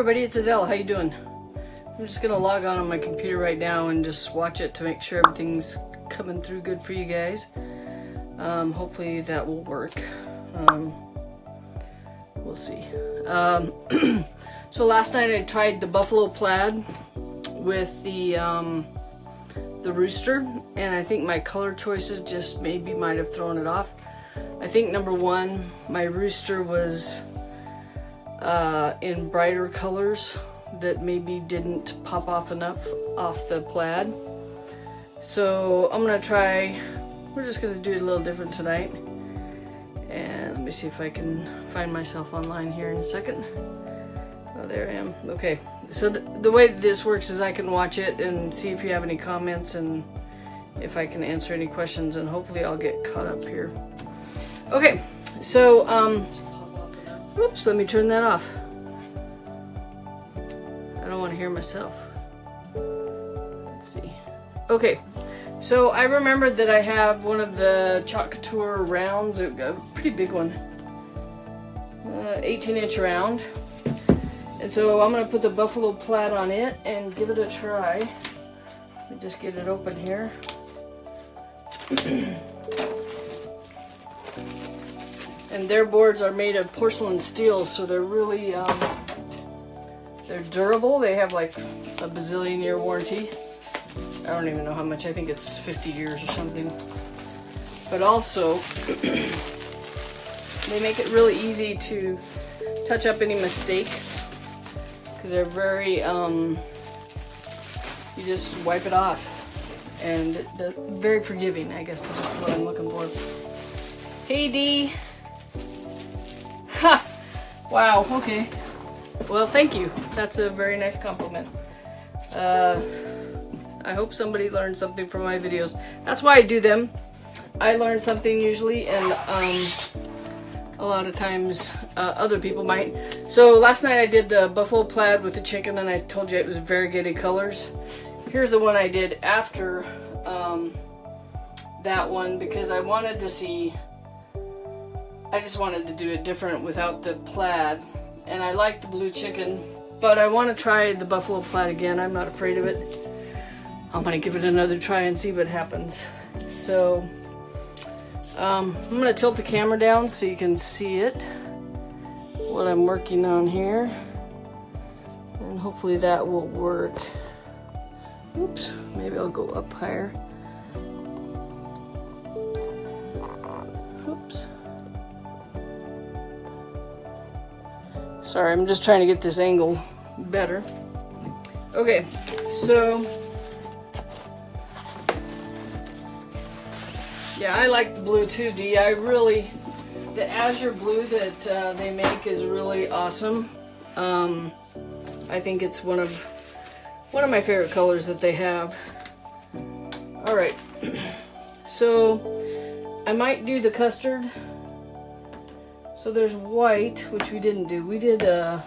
everybody, it's Adele. How you doing? I'm just gonna log on my computer right now and just watch it to make sure everything's coming through good for you guys. Hopefully that will work. We'll see. So last night I tried the buffalo plaid with the Rooster, and I think my color choices just maybe might have thrown it off. I think number one, my Rooster was in brighter colors that maybe didn't pop off enough off the plaid. So I'm gonna try, we're just gonna do it a little different tonight. And let me see if I can find myself online here in a second. Oh, there I am. Okay, so the way this works is I can watch it and see if you have any comments and if I can answer any questions, and hopefully I'll get caught up here. Okay, so oops, let me turn that off. I don't want to hear myself. Let's see. Okay, so I remembered that I have one of the Chalk Couture rounds, a pretty big one, 18-inch round. And so I'm going to put the buffalo plaid on it and give it a try. Let me just get it open here. And their boards are made of porcelain steel, so they're really they're durable. They have like a bazillion-year warranty. I don't even know how much. I think it's 50 years or something. But also, they make it really easy to touch up any mistakes, because they're very, you just wipe it off. And they're very forgiving, I guess is what I'm looking for. Hey, Dee. Ha! Wow, okay. Well, thank you. That's a very nice compliment. I hope somebody learned something from my videos. That's why I do them. I learn something usually, and a lot of times other people might. So last night I did the buffalo plaid with the chicken, and I told you it was variegated colors. Here's the one I did after that one, because I wanted to see, I just wanted to do it different without the plaid. And I like the blue chicken, but I want to try the buffalo plaid again. I'm not afraid of it. I'm going to give it another try and see what happens. So I'm going to tilt the camera down so you can see it, what I'm working on here. And hopefully that will work. Oops, maybe I'll go up higher. Oops. Sorry, I'm just trying to get this angle better. Okay, so yeah, I like the blue too, Dee. I really, the azure blue that they make is really awesome. I think it's one of my favorite colors that they have. All right, so I might do the custard. So there's white, which we didn't do. We did the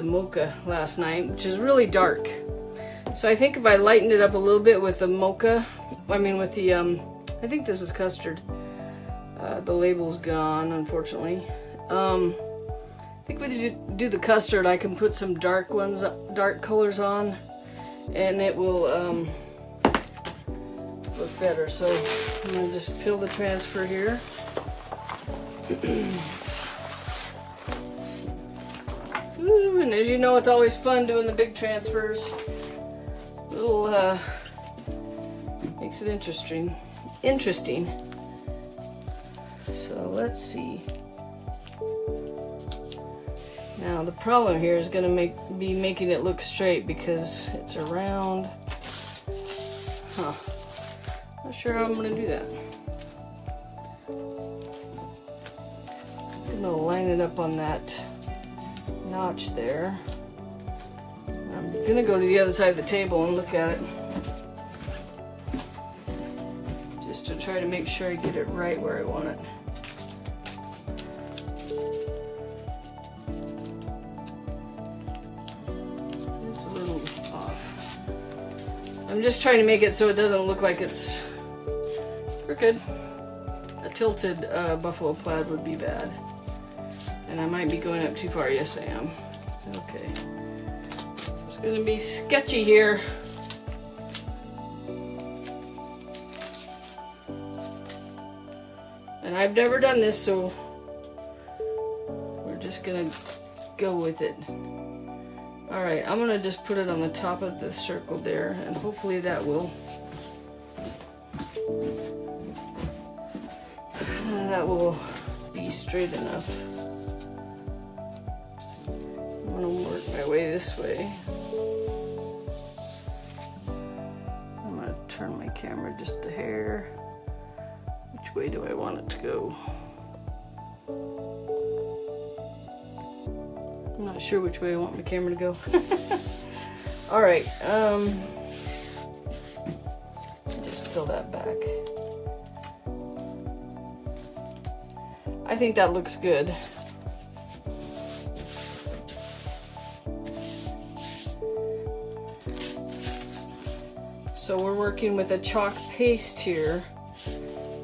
mocha last night, which is really dark. So I think if I lightened it up a little bit with the mocha, I mean with the, I think this is custard. The label's gone, unfortunately. I think when you do the custard, I can put some dark colors on, and it will look better. So I'm gonna just peel the transfer here. Ooh, and as you know, it's always fun doing the big transfers. Little makes it interesting. So let's see. Now the problem here is going to be making it look straight because it's around. Huh? Not sure how I'm going to do that. I'm going to line it up on that notch there. I'm going to go to the other side of the table and look at it, just to try to make sure I get it right where I want it. It's a little off. I'm just trying to make it so it doesn't look like it's crooked. A tilted buffalo plaid would be bad. And I might be going up too far. Yes, I am. Okay, so it's gonna be sketchy here. And I've never done this, so we're just gonna go with it. All right, I'm gonna just put it on the top of the circle there, and hopefully that will be straight enough. I'm gonna work my way this way. I'm gonna turn my camera just a hair. Which way do I want it to go? I'm not sure which way I want my camera to go. All right, just fill that back. I think that looks good. So we're working with a chalk paste here.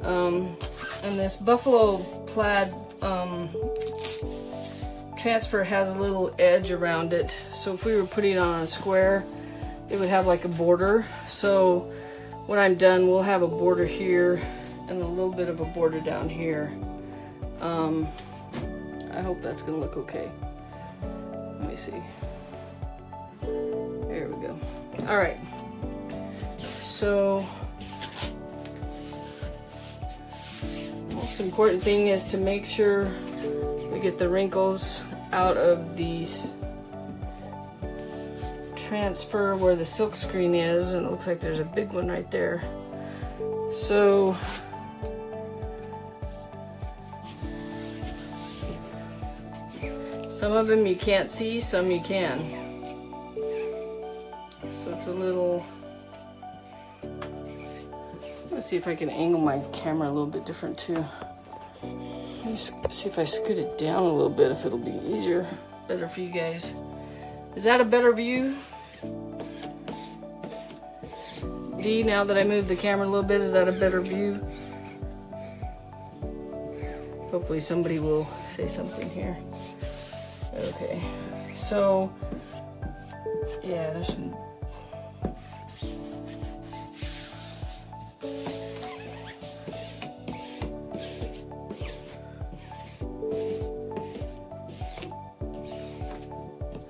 And this buffalo plaid transfer has a little edge around it. So if we were putting it on a square, it would have like a border. So when I'm done, we'll have a border here and a little bit of a border down here. I hope that's gonna look okay. Let me see. There we go. All right. So most important thing is to make sure we get the wrinkles out of these transfer where the silk screen is, and it looks like there's a big one right there. So some of them you can't see, some you can. So it's a little, let's see if I can angle my camera a little bit different too. Let me see if I scoot it down a little bit, if it'll be easier, better for you guys. Is that a better view? D, now that I moved the camera a little bit, is that a better view? Hopefully somebody will say something here. Okay, so yeah, there's some.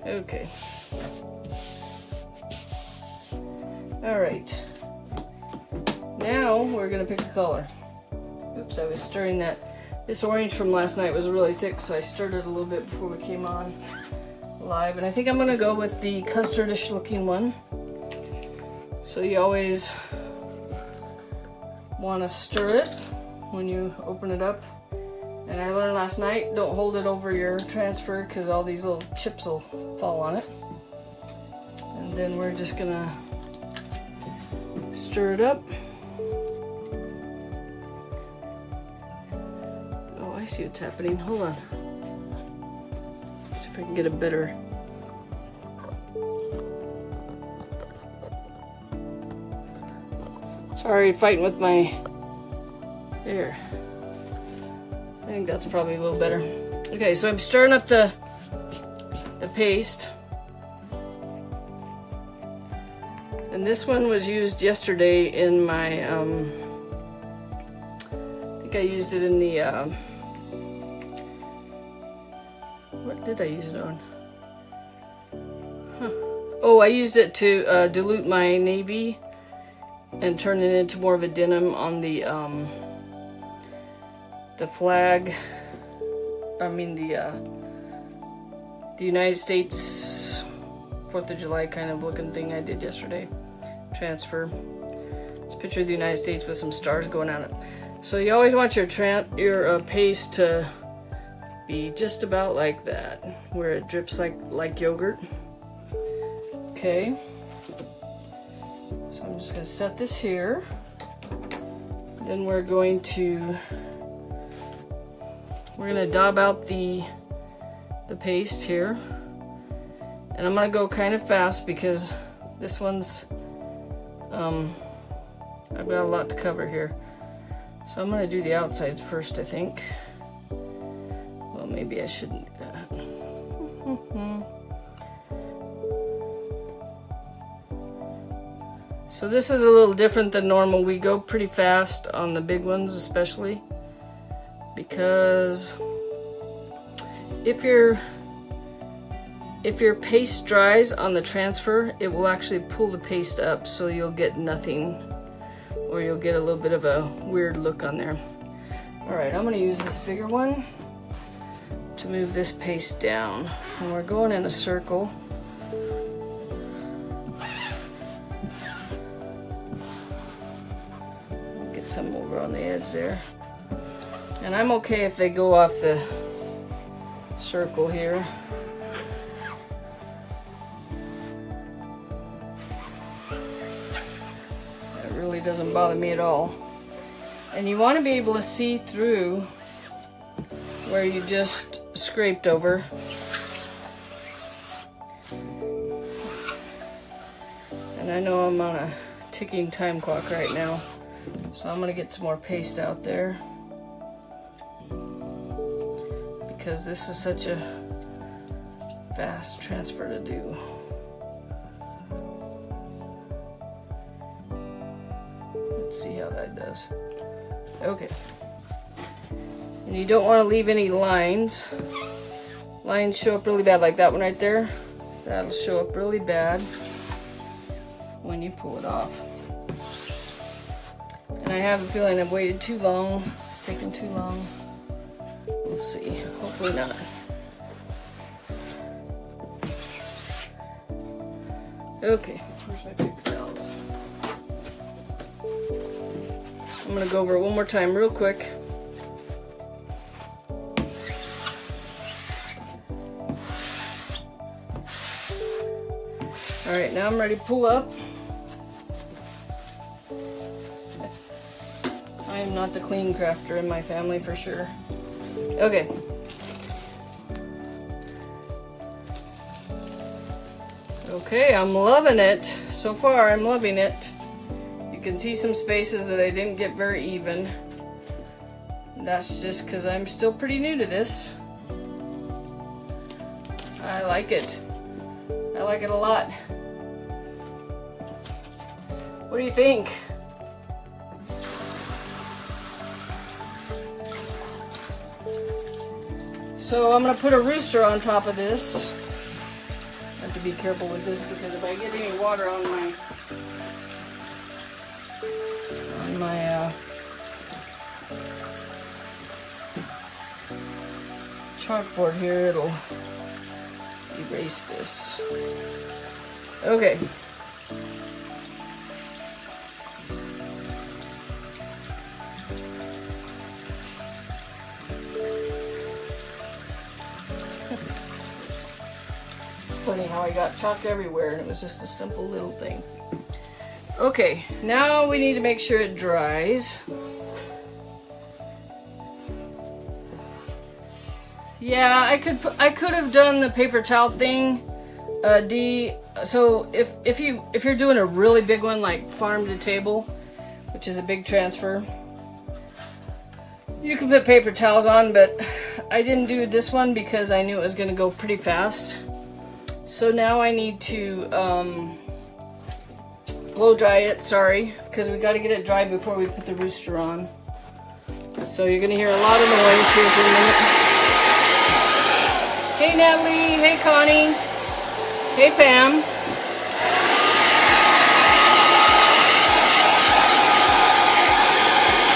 Okay. All right. Now we're gonna pick a color. Oops, I was stirring that. This orange from last night was really thick, so I stirred it a little bit before we came on live. And I think I'm gonna go with the custardish looking one. So you always wanna stir it when you open it up. And I learned last night, don't hold it over your transfer because all these little chips will fall on it. And then we're just gonna stir it up. Oh, I see what's happening. Hold on. See if I can get a better. Sorry, fighting with my. There. I think that's probably a little better. Okay, so I'm stirring up the paste. And this one was used yesterday in my, I think I used it in the, what did I use it on? Huh. Oh, I used it to dilute my navy and turn it into more of a denim on the flag, I mean the United States 4th of July kind of looking thing I did yesterday. Transfer. It's a picture of the United States with some stars going on it. So you always want your paste to be just about like that, where it drips like yogurt. Okay. So I'm just going to set this here. Then we're going to dab out the paste here, and I'm gonna go kind of fast because this one's I've got a lot to cover here. So I'm gonna do the outsides first, I think. Well, maybe I shouldn't do that. So this is a little different than normal. We go pretty fast on the big ones, especially because if your paste dries on the transfer, it will actually pull the paste up, so you'll get nothing, or you'll get a little bit of a weird look on there. All right, I'm going to use this bigger one to move this paste down, and we're going in a circle. Get some over on the edge there, and I'm okay if they go off the circle here. That really doesn't bother me at all. And you want to be able to see through where you just scraped over. And I know I'm on a ticking time clock right now, so I'm going to get some more paste out there, because this is such a fast transfer to do. Let's see how that does. Okay. And you don't want to leave any lines. Lines show up really bad, like that one right there. That'll show up really bad when you pull it off. And I have a feeling I've waited too long. It's taken too long. We'll see. Hopefully not. Okay, where's my paper towels? I'm gonna go over it one more time real quick. Alright, now I'm ready to pull up. I am not the clean crafter in my family for sure. Okay. Okay, I'm loving it. So far, I'm loving it. You can see some spaces that I didn't get very even. That's just because I'm still pretty new to this. I like it. I like it a lot. What do you think? So I'm going to put a rooster on top of this. I have to be careful with this, because if I get any water on my chalkboard here, it'll erase this. Okay. Funny how I got chalk everywhere and it was just a simple little thing. Okay, now we need to make sure it dries. Yeah, I could have done the paper towel thing, so if you're doing a really big one like farm to table, which is a big transfer, you can put paper towels on, but I didn't do this one because I knew it was going to go pretty fast. So now I need to blow dry it, because we got to get it dry before we put the rooster on. So you're going to hear a lot of noise here for a minute. Hey Natalie, hey Connie, hey Pam.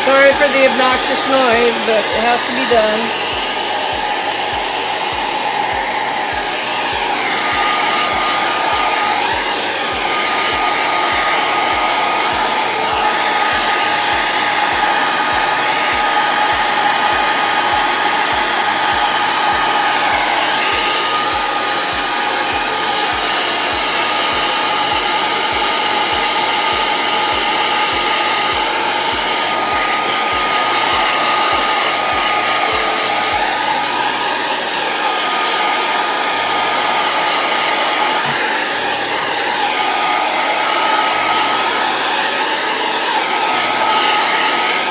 Sorry for the obnoxious noise, but it has to be done.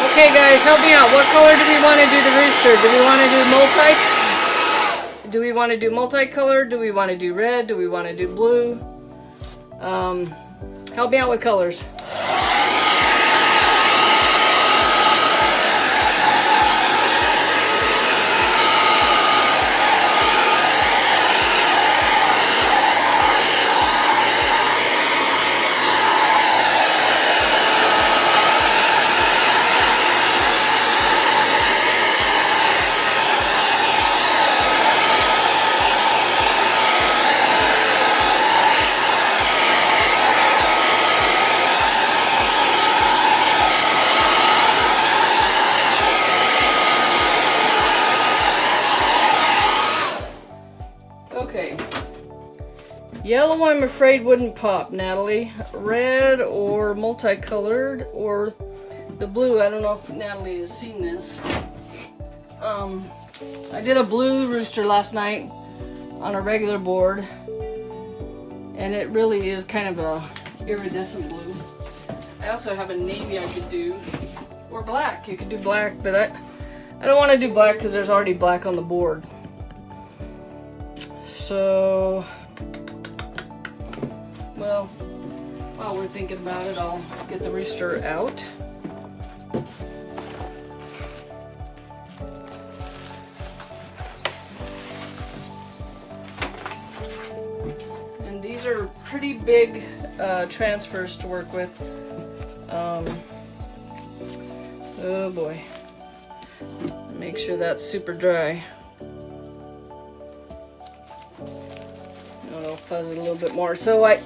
Okay guys, help me out. What color do we want to do the rooster? Do we want to do Do we want to do multicolor? Do we want to do red? Do we want to do blue? Help me out with colors. Okay. Yellow, I'm afraid, wouldn't pop, Natalie. Red or multicolored or the blue. I don't know if Natalie has seen this. I did a blue rooster last night on a regular board, and it really is kind of a iridescent blue. I also have a navy I could do, or black. You could do black, but I don't want to do black because there's already black on the board. So, well, while we're thinking about it, I'll get the rooster out. And these are pretty big transfers to work with. Oh boy. Make sure that's super dry. It'll fuzz it a little bit more. So I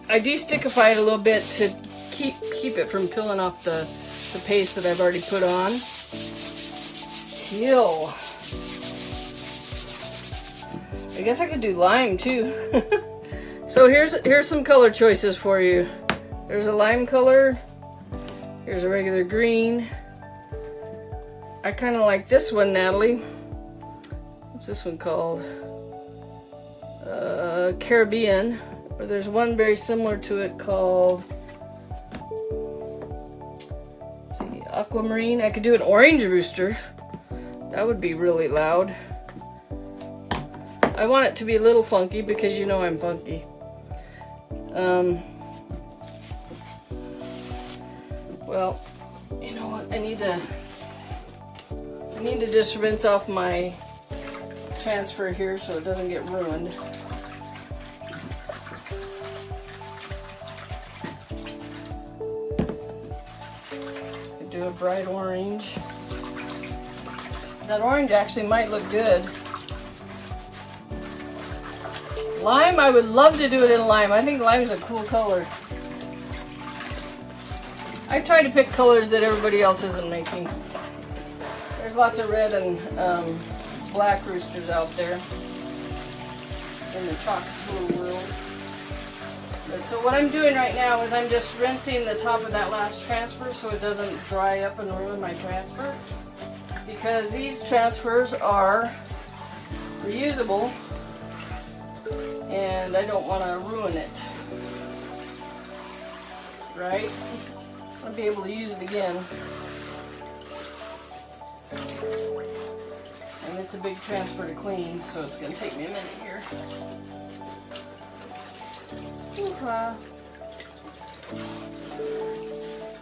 de-stickify it a little bit to keep it from peeling off the paste that I've already put on. Teal. I guess I could do lime too. So here's some color choices for you. There's a lime color. Here's a regular green. I kind of like this one, Natalie. What's this one called? Caribbean. Or there's one very similar to it called, let's see, aquamarine. I could do an orange rooster. That would be really loud. I want it to be a little funky because you know I'm funky. Well, you know what? I need to just rinse off my transfer here so it doesn't get ruined. Do a bright orange. That orange actually might look good. Lime, I would love to do it in lime. I think lime's a cool color. I try to pick colors that everybody else isn't making. There's lots of red and black roosters out there in the Chalk Couture world. But so what I'm doing right now is I'm just rinsing the top of that last transfer so it doesn't dry up and ruin my transfer. Because these transfers are reusable and I don't want to ruin it. Right? I'll be able to use it again. And it's a big transfer to clean, so it's going to take me a minute here.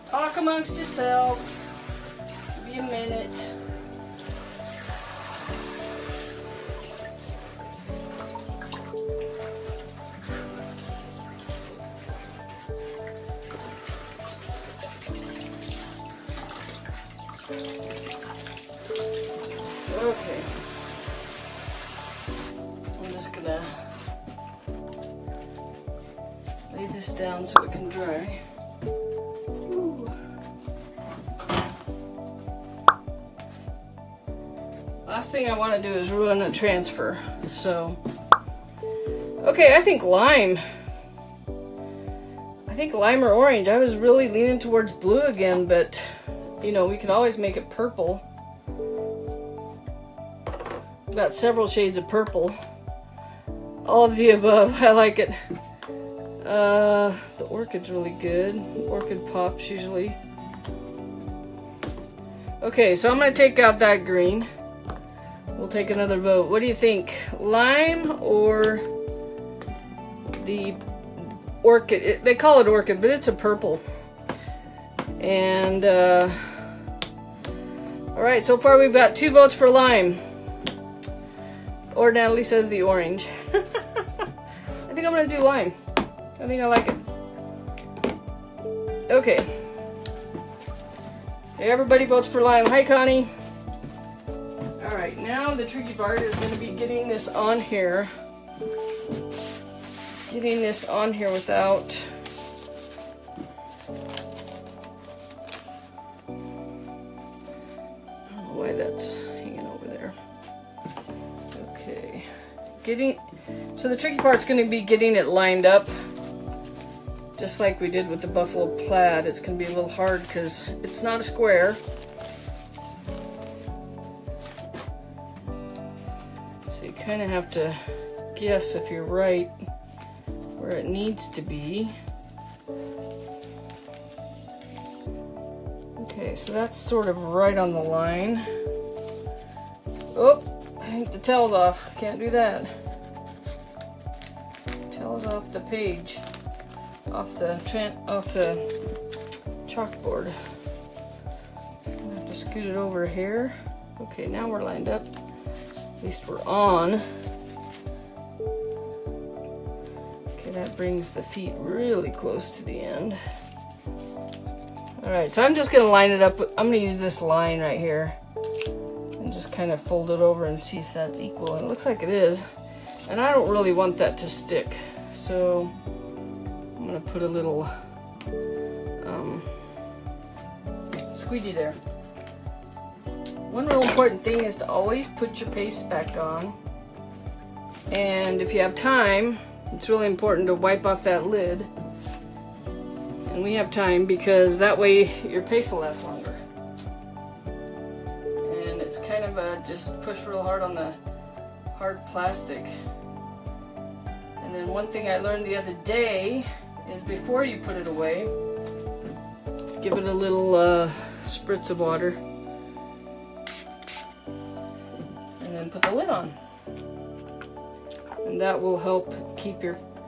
Talk amongst yourselves. Give me a minute. Okay. I'm just gonna lay this down so it can dry. Ooh. Last thing I want to do is ruin a transfer. So, okay, I think lime. I think lime or orange. I was really leaning towards blue again, but you know, we could always make it purple. I've got several shades of purple. All of the above. I like it. The orchid's really good. Orchid pops usually. Okay, so I'm going to take out that green. We'll take another vote. What do you think? Lime or the orchid. They call it orchid, but it's a purple. And all right, so far we've got 2 votes for lime. Or Natalie says the orange. I think I'm gonna do lime. I think I like it. Okay. Everybody votes for lime. Hi, Connie. All right, now the tricky part is gonna be getting this on here. Getting this on here without why that's hanging over there. Okay, so the tricky part's going to be getting it lined up, just like we did with the buffalo plaid. It's going to be a little hard because it's not a square. So you kind of have to guess if you're right where it needs to be. Okay, so that's sort of right on the line. Oh, I think the tail's off. Can't do that. Tail's off the page, off the chalkboard. I'm gonna have to scoot it over here. Okay, now we're lined up. At least we're on. Okay, that brings the feet really close to the end. Alright, so I'm just going to line it up. I'm going to use this line right here and just kind of fold it over and see if that's equal. And it looks like it is. And I don't really want that to stick. So I'm going to put a little squeegee there. One real important thing is to always put your paste back on. And if you have time, it's really important to wipe off that lid. And we have time because that way your paste will last longer. And it's kind of just push real hard on the hard plastic. And then one thing I learned the other day is before you put it away, give it a little spritz of water. And then put the lid on. And that will help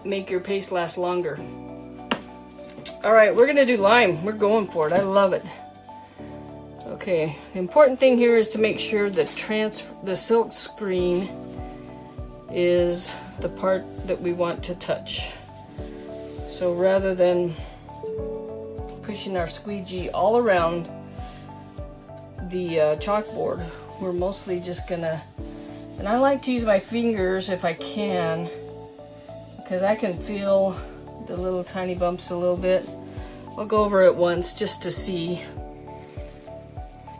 make your paste last longer. Alright, we're gonna do lime. We're going for it. I love it. Okay, the important thing here is to make sure the silk screen is the part that we want to touch. So rather than pushing our squeegee all around the chalkboard, we're mostly just gonna, and I like to use my fingers if I can, because I can feel the little tiny bumps a little bit. I'll go over it once just to see.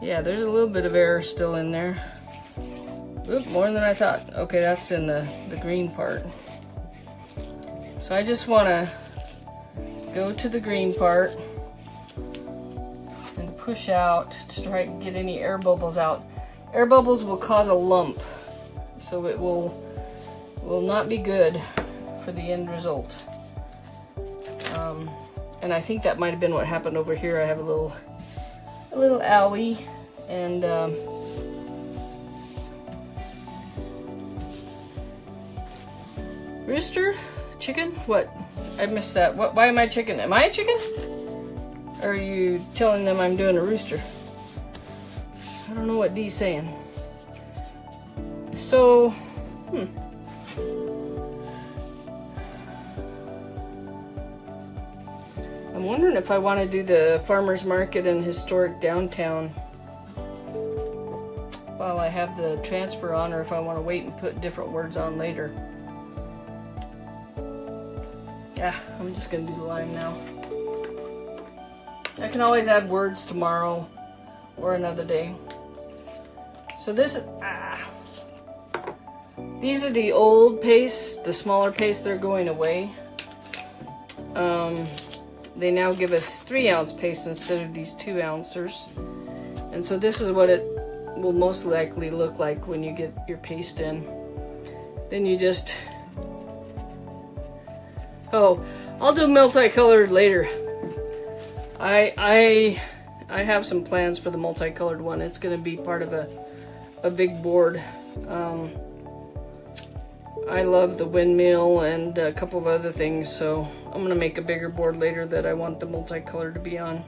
Yeah, there's a little bit of error still in there. Oop, more than I thought. Okay, that's in the green part. So I just want to go to the green part and push out to try to get any air bubbles out. Air bubbles will cause a lump, so it will not be good for the end result. And I think that might have been what happened over here. I have a little owie, and Rooster? Chicken? What? I missed that. What? Why am I chicken? Am I a chicken? Or are you telling them I'm doing a rooster? I don't know what Dee's saying. So, I'm wondering if I want to do the farmer's market and historic downtown while I have the transfer on, or if I want to wait and put different words on later. Yeah, I'm just going to do the lime now. I can always add words tomorrow or another day. So this, these are the old pastes, the smaller pastes, they're going away. They now give us 3-ounce paste instead of these 2-ouncers. And so this is what it will most likely look like when you get your paste in. Then you just, oh, I'll do multicolored later. I have some plans for the multicolored one. It's going to be part of a big board. I love the windmill and a couple of other things, so I'm gonna make a bigger board later that I want the multicolor to be on.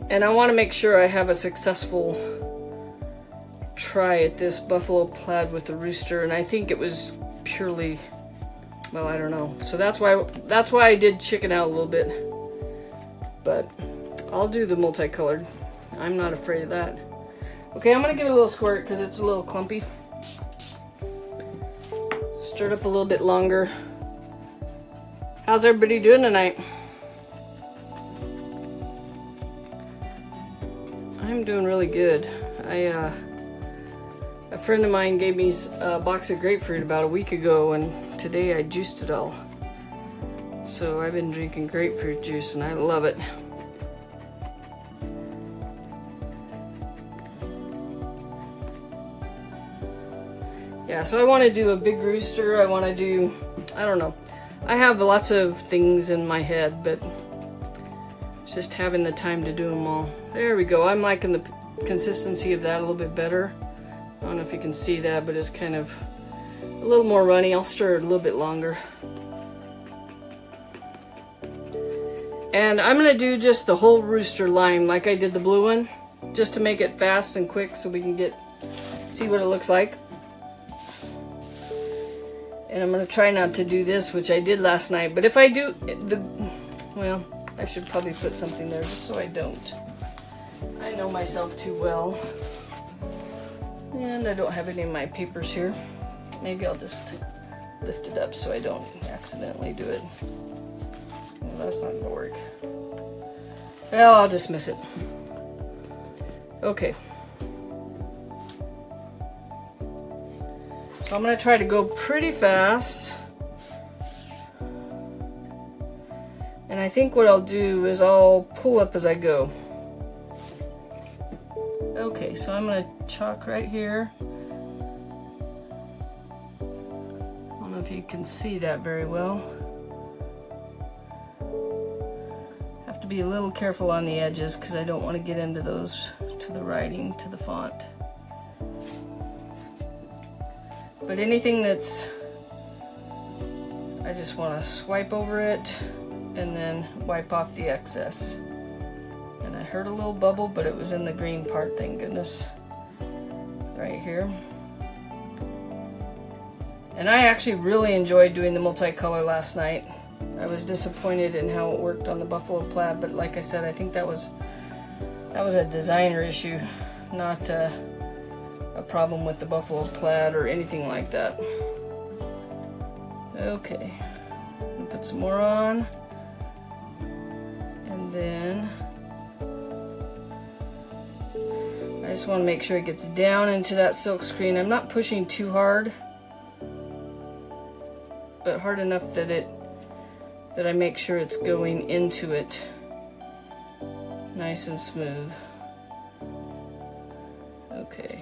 And I want to make sure I have a successful try at this buffalo plaid with the Rooster, and I think it was purely, well, I don't know. So that's why I did chicken out a little bit. But I'll do the multicolored. I'm not afraid of that. Okay, I'm gonna give it a little squirt because it's a little clumpy. Stir it up a little bit longer. How's everybody doing tonight? I'm doing really good. A friend of mine gave me a box of grapefruit about a week ago, and today I juiced it all. So I've been drinking grapefruit juice and I love it. Yeah, so I want to do a big rooster. I want to do, I don't know. I have lots of things in my head, but just having the time to do them all. There we go. I'm liking the consistency of that a little bit better. I don't know if you can see that, but it's kind of a little more runny. I'll stir it a little bit longer. And I'm going to do just the whole Rooster lime like I did the blue one, just to make it fast and quick so we can see what it looks like. And I'm going to try not to do this, which I did last night. But if I do, well, I should probably put something there just so I don't. I know myself too well. And I don't have any of my papers here. Maybe I'll just lift it up so I don't accidentally do it. Well, that's not going to work. Well, I'll just miss it. Okay. So I'm going to try to go pretty fast. And I think what I'll do is I'll pull up as I go. Okay, so I'm going to chalk right here. I don't know if you can see that very well. Have to be a little careful on the edges because I don't want to get into those to the writing, to the font. But anything that's, I just want to swipe over it and then wipe off the excess. And I heard a little bubble, but it was in the green part, thank goodness. Right here. And I actually really enjoyed doing the multicolor last night. I was disappointed in how it worked on the buffalo plaid, but like I said, I think that was a designer issue, not a problem with the buffalo plaid or anything like that. Okay, I'm gonna put some more on, and then I just want to make sure it gets down into that silk screen. I'm not pushing too hard, but hard enough that I make sure it's going into it nice and smooth. Okay.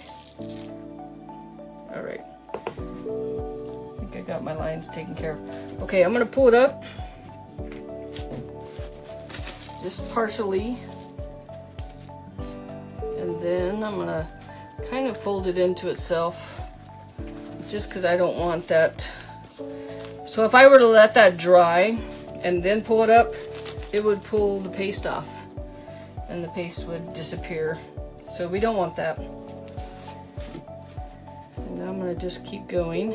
All right. I think I got my lines taken care of. Okay, I'm gonna pull it up. Just partially. And then I'm gonna kind of fold it into itself just because I don't want that. So if I were to let that dry and then pull it up, it would pull the paste off and the paste would disappear. So we don't want that. And now I'm gonna just keep going.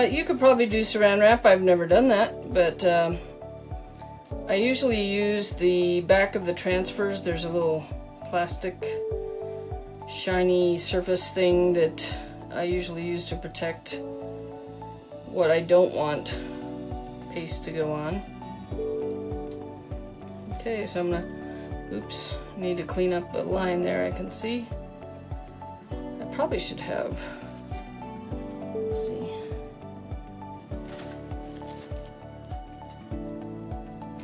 You could probably do saran wrap. I've never done that, but I usually use the back of the transfers. There's a little plastic shiny surface thing that I usually use to protect what I don't want paste to go on. Okay, so I'm gonna, oops, need to clean up the line there. I can see. I probably should have, let's see.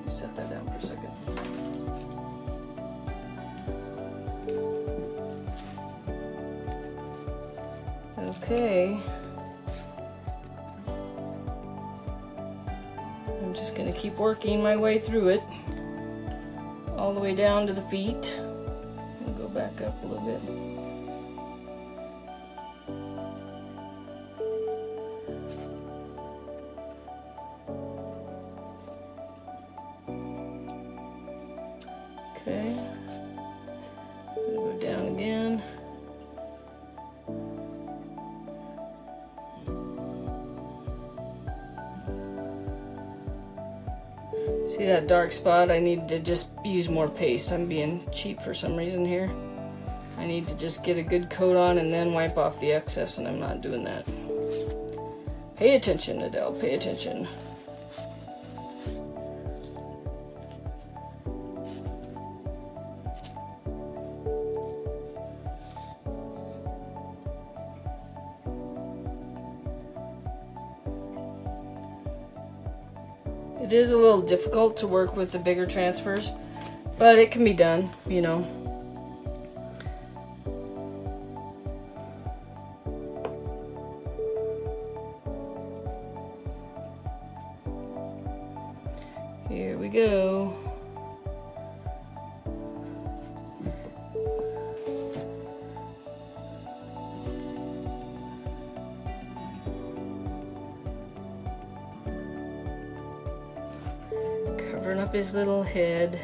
Set that down for a second. Okay. And I'm just going to keep working my way through it all the way down to the feet. I'll go back up a little bit. Okay, I'm gonna go down again. See that dark spot? I need to just use more paste. I'm being cheap for some reason here. I need to just get a good coat on and then wipe off the excess, and I'm not doing that. Pay attention, Adele, pay attention. It is a little difficult to work with the bigger transfers, but it can be done, you know. Here we go. Covering up his little head.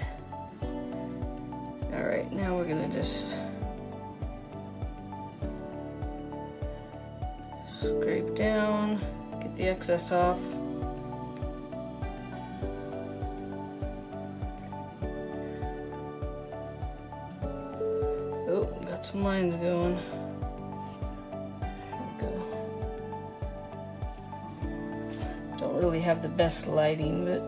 Alright, now we're gonna just scrape down, get the excess off. Oh, got some lines going. There we go. Don't really have the best lighting, but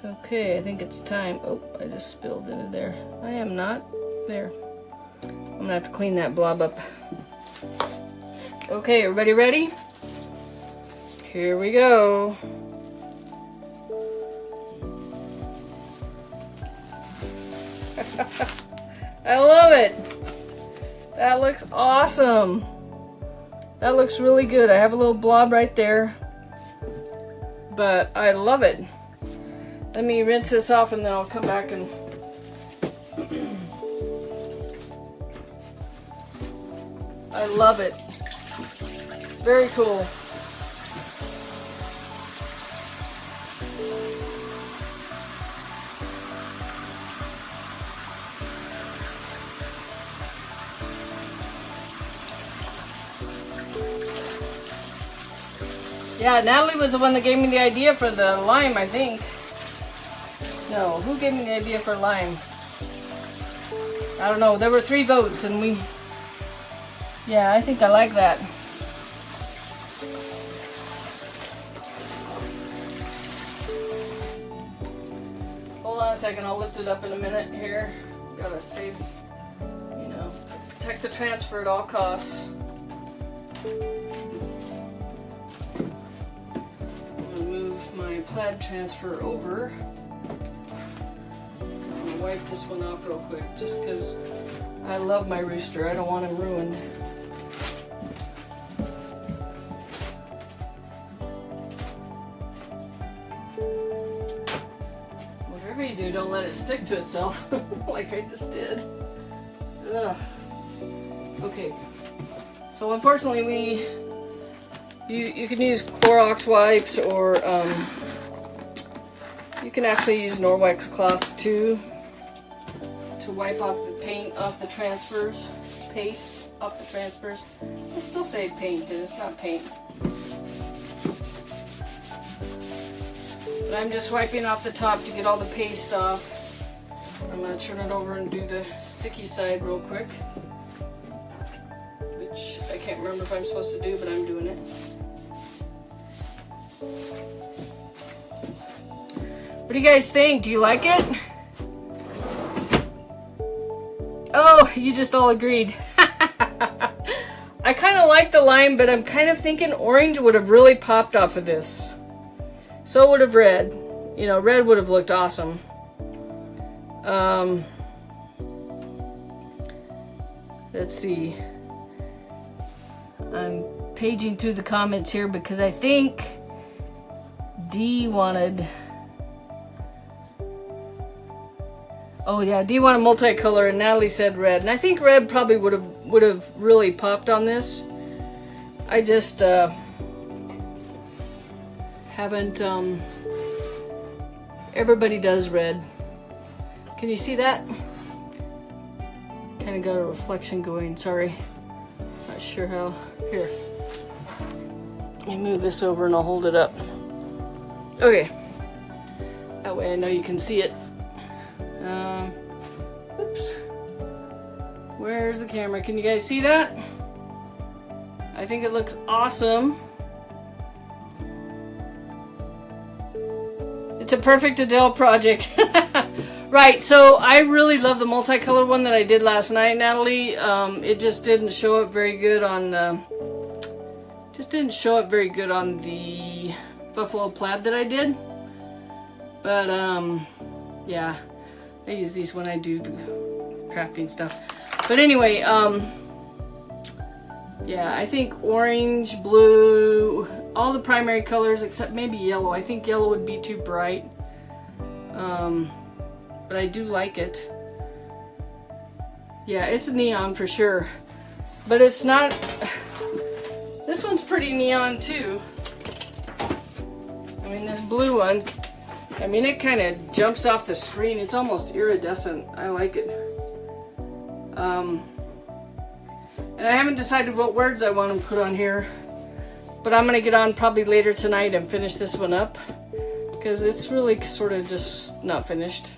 okay, I think it's time. Oh, I just spilled into there. I am not there. I'm gonna have to clean that blob up. Okay, everybody ready? Here we go. I love it. That looks awesome. That looks really good. I have a little blob right there, but I love it. Let me rinse this off and then I'll come back and I love it. Very cool. Yeah, Natalie was the one that gave me the idea for the lime, I think. No, who gave me the idea for lime? I don't know. There were 3 votes and we... Yeah, I think I like that. Hold on a second. I'll lift it up in a minute here. Gotta save, you know, protect the transfer at all costs. I'm gonna move my plaid transfer over. Wipe this one off real quick just because I love my Rooster. I don't want him ruined. Whatever you do, don't let it stick to itself like I just did. Ugh. Okay, so unfortunately you can use Clorox wipes, or you can actually use Norwex cloths too, to wipe off the paint off the transfers, paste off the transfers. I still say paint, and it's not paint. But I'm just wiping off the top to get all the paste off. I'm going to turn it over and do the sticky side real quick, which I can't remember if I'm supposed to do, but I'm doing it. What do you guys think? Do you like it? Oh, you just all agreed. I kind of like the lime, but I'm kind of thinking orange would have really popped off of this. So would have red. You know, red would have looked awesome. Let's see. I'm paging through the comments here because I think Dee wanted... Oh yeah, Dee wanted multicolor and Natalie said red. And I think red probably would have really popped on this. I just haven't... Everybody does red. Can you see that? Kind of got a reflection going, sorry. Not sure how. Here. Let me move this over and I'll hold it up. Okay. That way I know you can see it. Oops. Where's the camera? Can you guys see that? I think it looks awesome. It's a perfect Adele project. Right, so I really love the multicolor one that I did last night, Natalie. It just didn't show up very good on the... buffalo plaid that I did. But, yeah. I use these when I do crafting stuff. But anyway, yeah, I think orange, blue, all the primary colors except maybe yellow. I think yellow would be too bright. But I do like it. Yeah, it's neon for sure. But it's not... This one's pretty neon too. I mean, this blue one, I mean, it kind of jumps off the screen. It's almost iridescent. I like it. And I haven't decided what words I want to put on here. But I'm going to get on probably later tonight and finish this one up. Because it's really sort of just not finished.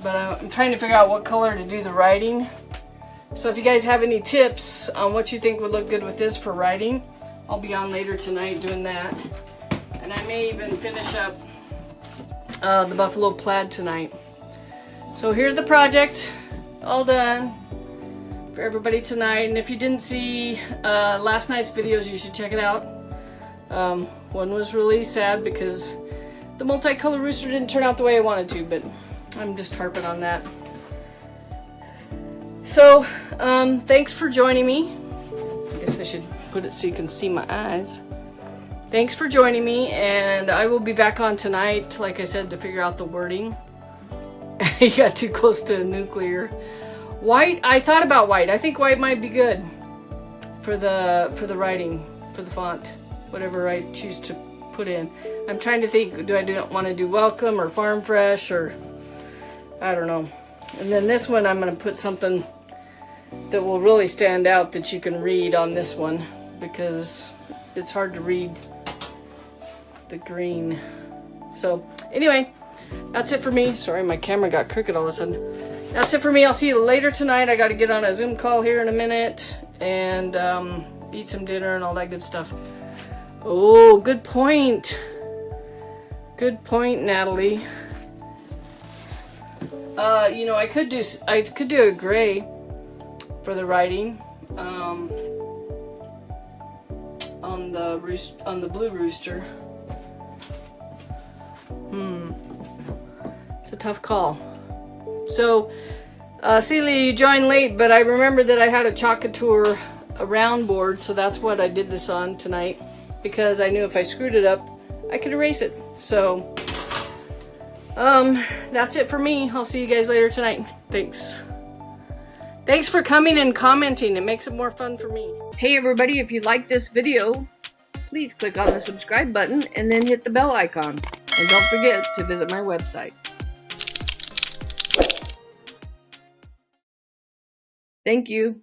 But I'm trying to figure out what color to do the writing. So if you guys have any tips on what you think would look good with this for writing, I'll be on later tonight doing that. And I may even finish up the buffalo plaid tonight. So here's the project all done for everybody tonight. And if you didn't see last night's videos, you should check it out. One was really sad because the multicolor rooster didn't turn out the way I wanted to, but I'm just harping on that. So, thanks for joining me. I guess I should put it so you can see my eyes. Thanks for joining me, and I will be back on tonight, like I said, to figure out the wording. I got too close to nuclear. White, I thought about white. I think white might be good for the writing, for the font, whatever I choose to put in. I'm trying to think, do I want to do welcome or farm fresh or I don't know. And then this one I'm going to put something that will really stand out that you can read on this one because it's hard to read the green. So anyway, that's it for me. Sorry, my camera got crooked all of a sudden. That's it for me. I'll see you later tonight. I got to get on a Zoom call here in a minute and eat some dinner and all that good stuff. Oh, good point. Good point, Natalie. You know, I could do a gray for the writing on the blue rooster. It's a tough call. So, Celia, you joined late, but I remember that I had a Chalk Couture round board, so that's what I did this on tonight because I knew if I screwed it up, I could erase it. So. That's it for me. I'll see you guys later tonight. Thanks. Thanks for coming and commenting. It makes it more fun for me. Hey everybody, if you like this video, please click on the subscribe button and then hit the bell icon. And don't forget to visit my website. Thank you.